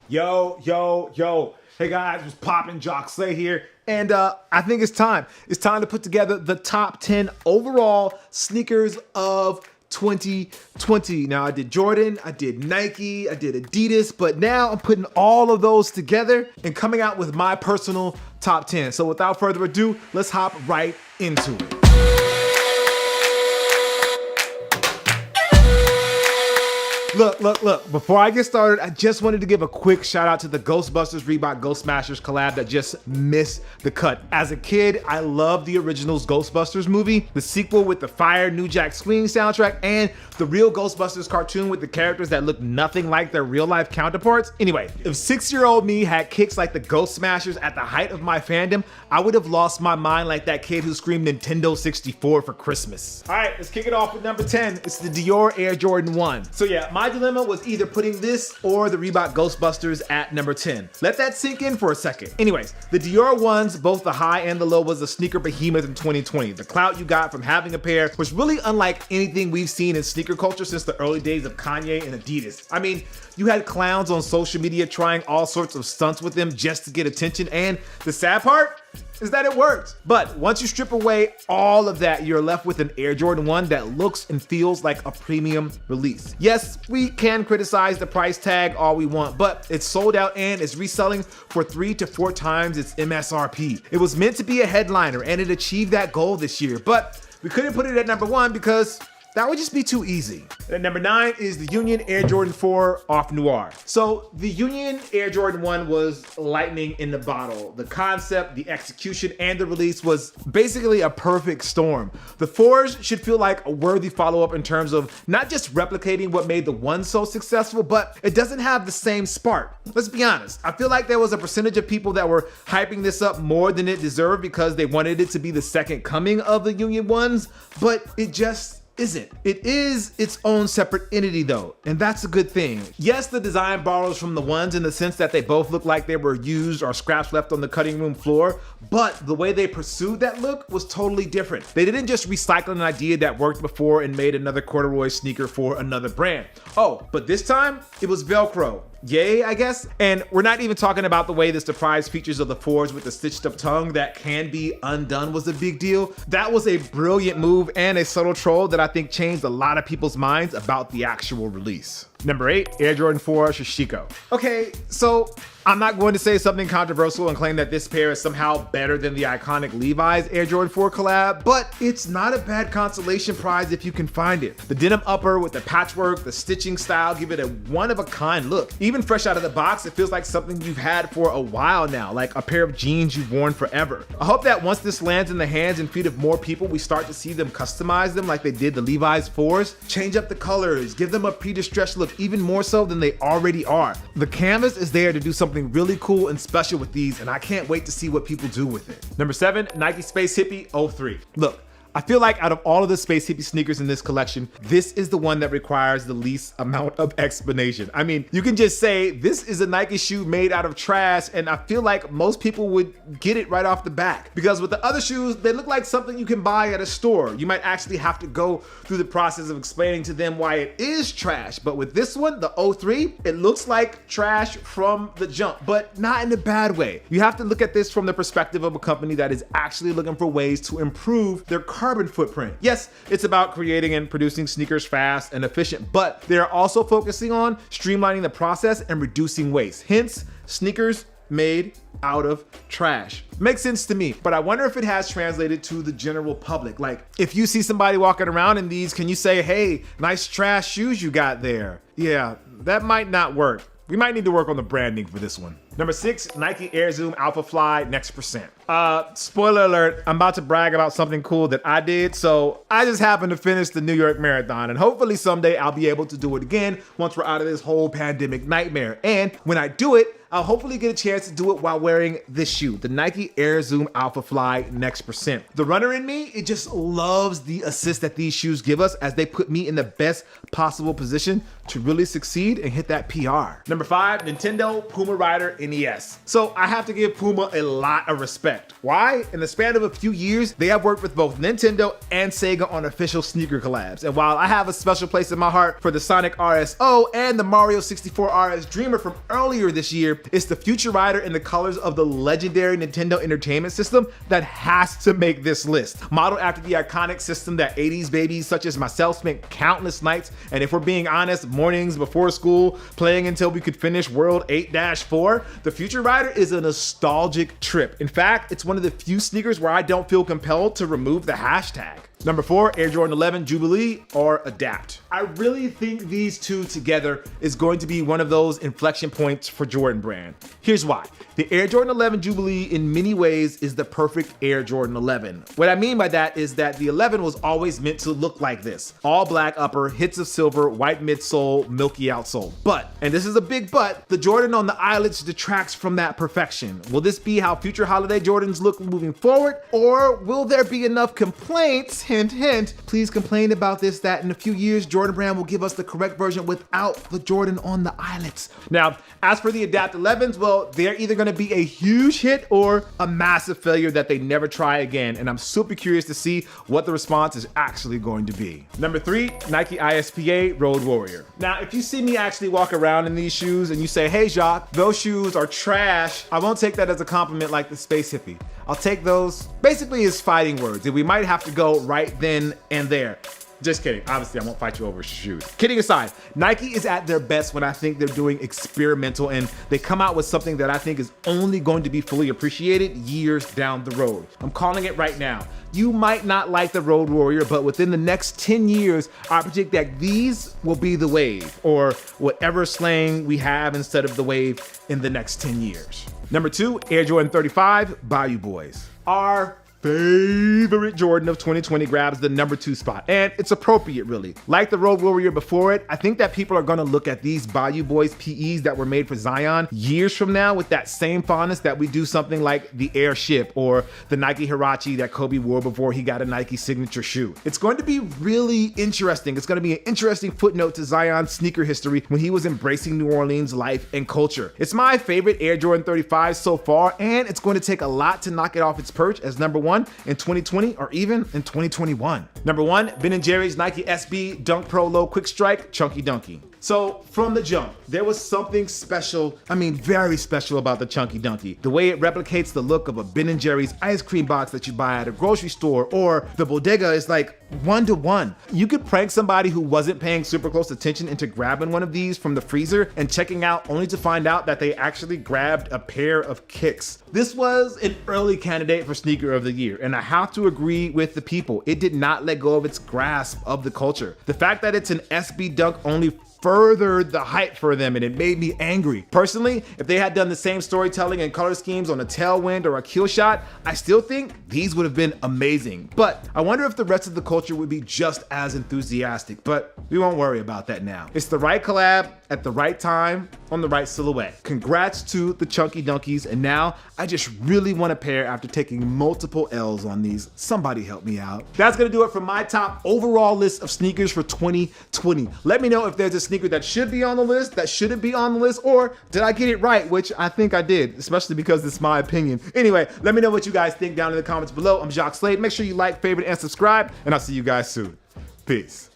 Yo, yo, yo. Hey guys, it's Poppin' Jock Slay here. And I think it's time. It's time to put together the top 10 overall sneakers of 2020. Now I did Jordan, I did Nike, I did Adidas, but now I'm putting all of those together and coming out with my personal top 10. So without further ado, let's hop right into it. Look, before I get started, I just wanted to give a quick shout out to the Ghostbusters Reebok Ghost Smashers collab that just missed the cut. As a kid, I loved the originals Ghostbusters movie, the sequel with the fire New Jack Swing soundtrack, and the real Ghostbusters cartoon with the characters that look nothing like their real life counterparts. Anyway, if 6-year-old me had kicks like the Ghost Smashers at the height of my fandom, I would have lost my mind like that kid who screamed Nintendo 64 for Christmas. All right, let's kick it off with number 10. It's the Dior Air Jordan 1. So yeah, my dilemma was either putting this or the Reebok Ghostbusters at number 10. Let that sink in for a second. Anyways, the Dior ones, both the high and the low, was a sneaker behemoth in 2020. The clout you got from having a pair was really unlike anything we've seen in sneaker culture since the early days of Kanye and Adidas. I mean, you had clowns on social media trying all sorts of stunts with them just to get attention, and the sad part is that it worked. But once you strip away all of that, you're left with an Air Jordan 1 that looks and feels like a premium release. Yes, we can criticize the price tag all we want, but it's sold out and is reselling for 3 to 4 times its MSRP. It was meant to be a headliner and it achieved that goal this year, but we couldn't put it at number 1 because that would just be too easy. And number 9 is the Union Air Jordan 4 Off Noir. So the Union Air Jordan 1 was lightning in the bottle. The concept, the execution, and the release was basically a perfect storm. The 4s should feel like a worthy follow-up in terms of not just replicating what made the 1 so successful, but it doesn't have the same spark. Let's be honest, I feel like there was a percentage of people that were hyping this up more than it deserved because they wanted it to be the second coming of the Union 1s, but it just isn't. It is its own separate entity though, and that's a good thing. Yes, the design borrows from the 1s in the sense that they both look like they were used or scraps left on the cutting room floor, but the way they pursued that look was totally different. They didn't just recycle an idea that worked before and made another corduroy sneaker for another brand. Oh, but this time it was Velcro. Yay, I guess. And we're not even talking about the way the surprise features of the 4s with the stitched up tongue that can be undone was a big deal. That was a brilliant move and a subtle troll that I think changed a lot of people's minds about the actual release. Number 8, Air Jordan 4 Shishiko. Okay, so I'm not going to say something controversial and claim that this pair is somehow better than the iconic Levi's Air Jordan 4 collab, but it's not a bad consolation prize if you can find it. The denim upper with the patchwork, the stitching style give it a one-of-a-kind look. Even fresh out of the box, it feels like something you've had for a while now, like a pair of jeans you've worn forever. I hope that once this lands in the hands and feet of more people, we start to see them customize them like they did the Levi's 4s, change up the colors, give them a pre-distressed look even more so than they already are. The canvas is there to do something really cool and special with these, and I can't wait to see what people do with it. Number 7, Nike Space Hippie 03. Look, I feel like out of all of the Space Hippie sneakers in this collection, this is the one that requires the least amount of explanation. I mean, you can just say this is a Nike shoe made out of trash, and I feel like most people would get it right off the bat. Because with the other shoes, they look like something you can buy at a store. You might actually have to go through the process of explaining to them why it is trash. But with this one, the 03, it looks like trash from the jump, but not in a bad way. You have to look at this from the perspective of a company that is actually looking for ways to improve their carbon footprint. Yes, it's about creating and producing sneakers fast and efficient, but they're also focusing on streamlining the process and reducing waste. Hence, sneakers made out of trash. Makes sense to me, but I wonder if it has translated to the general public. Like, if you see somebody walking around in these, can you say, hey, nice trash shoes you got there? Yeah, that might not work. We might need to work on the branding for this one. Number 6, Nike Air Zoom Alpha Fly Next Percent. Spoiler alert, I'm about to brag about something cool that I did. So I just happened to finish the New York Marathon, and hopefully someday I'll be able to do it again once we're out of this whole pandemic nightmare. And when I do it, I'll hopefully get a chance to do it while wearing this shoe, the Nike Air Zoom Alpha Fly Next Percent. The runner in me, it just loves the assist that these shoes give us as they put me in the best possible position to really succeed and hit that PR. Number 5, Nintendo Puma Rider NES. So I have to give Puma a lot of respect. Why? In the span of a few years, they have worked with both Nintendo and Sega on official sneaker collabs. And while I have a special place in my heart for the Sonic RSO and the Mario 64 RS Dreamer from earlier this year, it's the Future Rider in the colors of the legendary Nintendo Entertainment System that has to make this list. Modeled after the iconic system that 80s babies such as myself spent countless nights, and if we're being honest, mornings before school, playing until we could finish World 8-4, the Future Rider is a nostalgic trip. In fact, it's one of the few sneakers where I don't feel compelled to remove the hashtag. Number 4, Air Jordan 11 Jubilee or Adapt. I really think these two together is going to be one of those inflection points for Jordan Brand. Here's why. The Air Jordan 11 Jubilee in many ways is the perfect Air Jordan 11. What I mean by that is that the 11 was always meant to look like this. All black upper, hits of silver, white midsole, milky outsole. But, and this is a big but, the Jordan on the eyelets detracts from that perfection. Will this be how future holiday Jordans look moving forward? Or will there be enough complaints, hint, hint, please complain about this, that in a few years, Jordan Brand will give us the correct version without the Jordan on the eyelets. Now, as for the Adapt 11s, well, they're either gonna be a huge hit or a massive failure that they never try again. And I'm super curious to see what the response is actually going to be. Number 3, Nike ISPA Road Warrior. Now, if you see me actually walk around in these shoes and you say, hey Jacques, those shoes are trash, I won't take that as a compliment like the space hippie. I'll take those basically as fighting words, and we might have to go right then and there. Just kidding. Obviously, I won't fight you over shoes. Kidding aside, Nike is at their best when I think they're doing experimental and they come out with something that I think is only going to be fully appreciated years down the road. I'm calling it right now. You might not like the Road Warrior, but within the next 10 years, I predict that these will be the wave, or whatever slang we have instead of the wave in the next 10 years. Number 2, Air Jordan 35 Bayou Boys. Our favorite Jordan of 2020 grabs the number 2 spot, and it's appropriate really. Like the Road Warrior before it, I think that people are gonna look at these Bayou Boys PEs that were made for Zion years from now with that same fondness that we do something like the Airship or the Nike Huarache that Kobe wore before he got a Nike signature shoe. It's going to be really interesting. It's gonna be an interesting footnote to Zion's sneaker history when he was embracing New Orleans life and culture. It's my favorite Air Jordan 35 so far, and it's going to take a lot to knock it off its perch as number 1 in 2020 or even in 2021. Number 1, Ben & Jerry's Nike SB Dunk Pro Low Quick Strike Chunky Dunky. So from the jump, there was something special, I mean very special about the Chunky Dunky. The way it replicates the look of a Ben & Jerry's ice cream box that you buy at a grocery store, or the bodega is like 1-to-1. You could prank somebody who wasn't paying super close attention into grabbing one of these from the freezer and checking out only to find out that they actually grabbed a pair of kicks. This was an early candidate for Sneaker of the Year, and I have to agree with the people. It did not let go of its grasp of the culture. The fact that it's an SB Dunk only furthered the hype for them, and it made me angry. Personally, if they had done the same storytelling and color schemes on a Tailwind or a Kill Shot, I still think these would have been amazing. But I wonder if the rest of the culture would be just as enthusiastic, but we won't worry about that now. It's the right collab at the right time on the right silhouette. Congrats to the Chunky Dunkies, and now I just really want a pair after taking multiple L's on these. Somebody help me out. That's gonna do it for my top overall list of sneakers for 2020. Let me know if there's a sneaker that should be on the list, that shouldn't be on the list, or did I get it right, which I think I did, especially because it's my opinion. Anyway, let me know what you guys think down in the comments below. I'm Jacques Slade. Make sure you like, favorite, and subscribe, and I'll see you guys soon. Peace.